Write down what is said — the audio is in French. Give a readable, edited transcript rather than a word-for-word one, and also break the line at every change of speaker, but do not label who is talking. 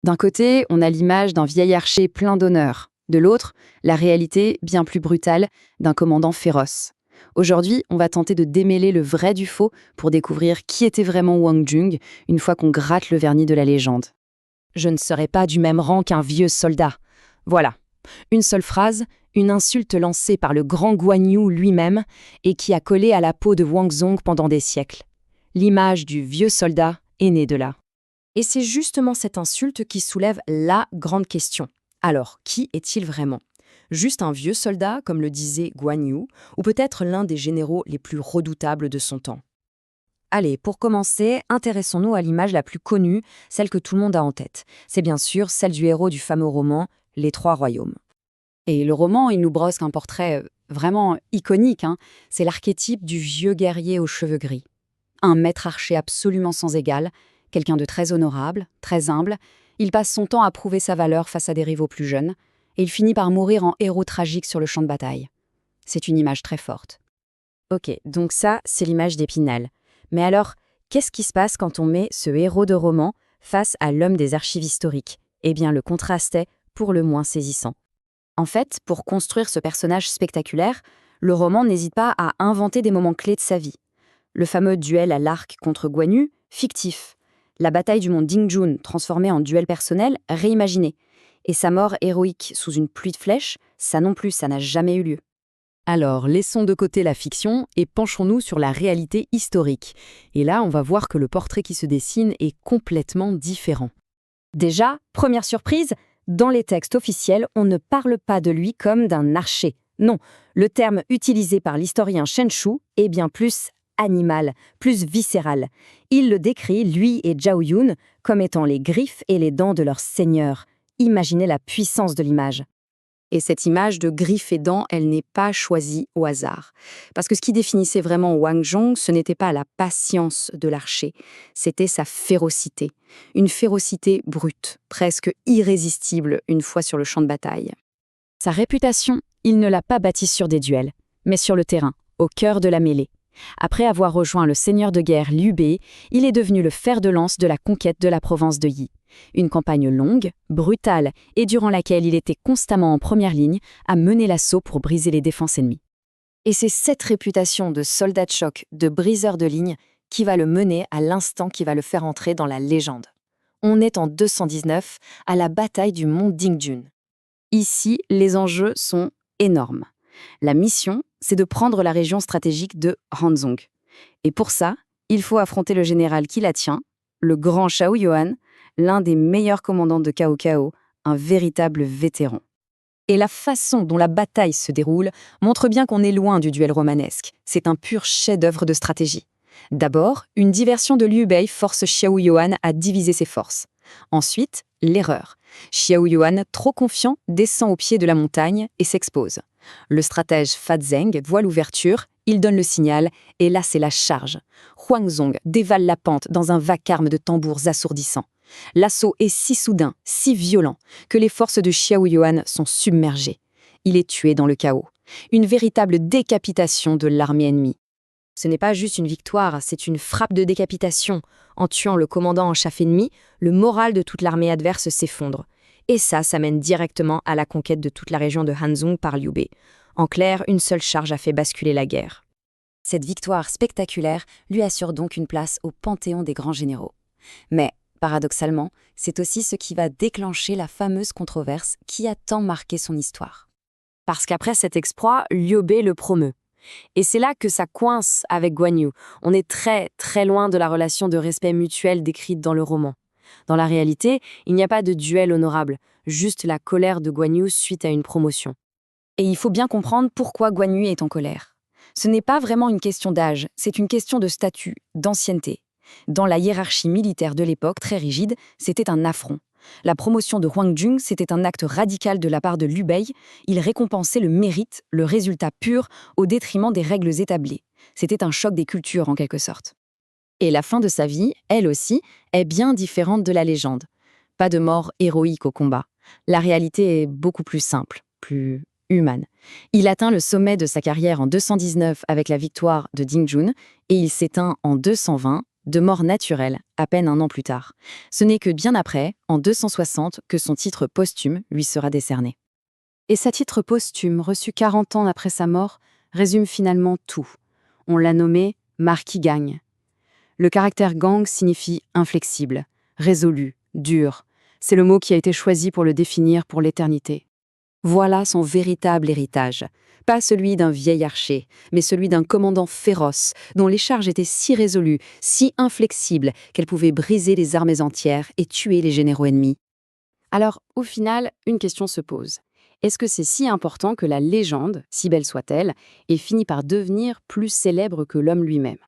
D'un côté, on a l'image d'un vieil archer plein d'honneur. De l'autre, la réalité, bien plus brutale, d'un commandant féroce. Aujourd'hui, on va tenter de démêler le vrai du faux pour découvrir qui était vraiment Wang Jung une fois qu'on gratte le vernis de la légende.
Je ne serai pas du même rang qu'un vieux soldat. Voilà. Une seule phrase, une insulte lancée par le grand Guan Yu lui-même et qui a collé à la peau de Wang Zong pendant des siècles. L'image du vieux soldat est née de là. Et c'est justement cette insulte qui soulève la grande question. Alors, qui est-il vraiment ? Juste un vieux soldat, comme le disait Guan Yu, ou peut-être l'un des généraux les plus redoutables de son temps ? Allez, pour commencer, intéressons-nous à l'image la plus connue, celle que tout le monde a en tête. C'est bien sûr celle du héros du fameux roman « Les Trois Royaumes ».
Et le roman, il nous brosse un portrait vraiment iconique. C'est l'archétype du vieux guerrier aux cheveux gris. Un maître archer absolument sans égal, quelqu'un de très honorable, très humble. Il passe son temps à prouver sa valeur face à des rivaux plus jeunes, et il finit par mourir en héros tragique sur le champ de bataille. C'est une image très forte.
Ok, donc ça, c'est l'image d'Épinal. Mais alors, qu'est-ce qui se passe quand on met ce héros de roman face à l'homme des archives historiques ? Eh bien, le contraste est pour le moins saisissant.
En fait, pour construire ce personnage spectaculaire, le roman n'hésite pas à inventer des moments clés de sa vie. Le fameux duel à l'arc contre Guan Yu, fictif. La bataille du mont Dingjun, transformée en duel personnel, réimaginé. Et sa mort héroïque sous une pluie de flèches, ça non plus, ça n'a jamais eu lieu.
Alors, laissons de côté la fiction et penchons-nous sur la réalité historique. Et là, on va voir que le portrait qui se dessine est complètement différent. Déjà, première surprise, dans les textes officiels, on ne parle pas de lui comme d'un archer. Non, le terme utilisé par l'historien Chen Shu est bien plus animal, plus viscéral. Il le décrit, lui et Zhao Yun, comme étant les griffes et les dents de leur seigneur. Imaginez la puissance de l'image.
Et cette image de griffes et dents, elle n'est pas choisie au hasard. Parce que ce qui définissait vraiment Wang Zhong, ce n'était pas la patience de l'archer, c'était sa férocité. Une férocité brute, presque irrésistible une fois sur le champ de bataille.
Sa réputation, il ne l'a pas bâtie sur des duels, mais sur le terrain, au cœur de la mêlée. Après avoir rejoint le seigneur de guerre Liu Bei, il est devenu le fer de lance de la conquête de la province de Yi. Une campagne longue, brutale et durant laquelle il était constamment en première ligne à mener l'assaut pour briser les défenses ennemies.
Et c'est cette réputation de soldat de choc, de briseur de ligne, qui va le mener à l'instant qui va le faire entrer dans la légende. On est en 219, à la bataille du mont Dingjun. Ici, les enjeux sont énormes. La mission, c'est de prendre la région stratégique de Hanzhong. Et pour ça, il faut affronter le général qui la tient, le grand Shao Yuan, l'un des meilleurs commandants de Cao Cao, un véritable vétéran. Et la façon dont la bataille se déroule montre bien qu'on est loin du duel romanesque. C'est un pur chef-d'œuvre de stratégie. D'abord, une diversion de Liu Bei force Xiao Yuan à diviser ses forces. Ensuite, l'erreur. Xiao Yuan, trop confiant, descend au pied de la montagne et s'expose. Le stratège Fa Zheng voit l'ouverture, il donne le signal, et là c'est la charge. Huang Zong dévale la pente dans un vacarme de tambours assourdissants. L'assaut est si soudain, si violent, que les forces de Xiao Yuan sont submergées. Il est tué dans le chaos. Une véritable décapitation de l'armée ennemie. Ce n'est pas juste une victoire, c'est une frappe de décapitation. En tuant le commandant en chef ennemi, le moral de toute l'armée adverse s'effondre. Et ça mène directement à la conquête de toute la région de Hanzhong par Liu Bei. En clair, une seule charge a fait basculer la guerre. Cette victoire spectaculaire lui assure donc une place au panthéon des grands généraux. Mais, paradoxalement, c'est aussi ce qui va déclencher la fameuse controverse qui a tant marqué son histoire. Parce qu'après cet exploit, Liu Bei le promeut. Et c'est là que ça coince avec Guan Yu. On est très, très loin de la relation de respect mutuel décrite dans le roman. Dans la réalité, il n'y a pas de duel honorable, juste la colère de Guan Yu suite à une promotion. Et il faut bien comprendre pourquoi Guan Yu est en colère. Ce n'est pas vraiment une question d'âge, c'est une question de statut, d'ancienneté. Dans la hiérarchie militaire de l'époque, très rigide, c'était un affront. La promotion de Huang Jung, c'était un acte radical de la part de Liu Bei. Il récompensait le mérite, le résultat pur, au détriment des règles établies. C'était un choc des cultures, en quelque sorte. Et la fin de sa vie, elle aussi, est bien différente de la légende. Pas de mort héroïque au combat. La réalité est beaucoup plus simple, plus humaine. Il atteint le sommet de sa carrière en 219 avec la victoire de Dingjun et il s'éteint en 220 de mort naturelle, à peine un an plus tard. Ce n'est que bien après, en 260, que son titre posthume lui sera décerné.
Et sa titre posthume, reçu 40 ans après sa mort, résume finalement tout. On l'a nommé Marquis Gagne. Le caractère gang signifie inflexible, résolu, dur. C'est le mot qui a été choisi pour le définir pour l'éternité. Voilà son véritable héritage. Pas celui d'un vieil archer, mais celui d'un commandant féroce, dont les charges étaient si résolues, si inflexibles, qu'elles pouvaient briser les armées entières et tuer les généraux ennemis. Alors, au final, une question se pose. Est-ce que c'est si important que la légende, si belle soit-elle, ait fini par devenir plus célèbre que l'homme lui-même ?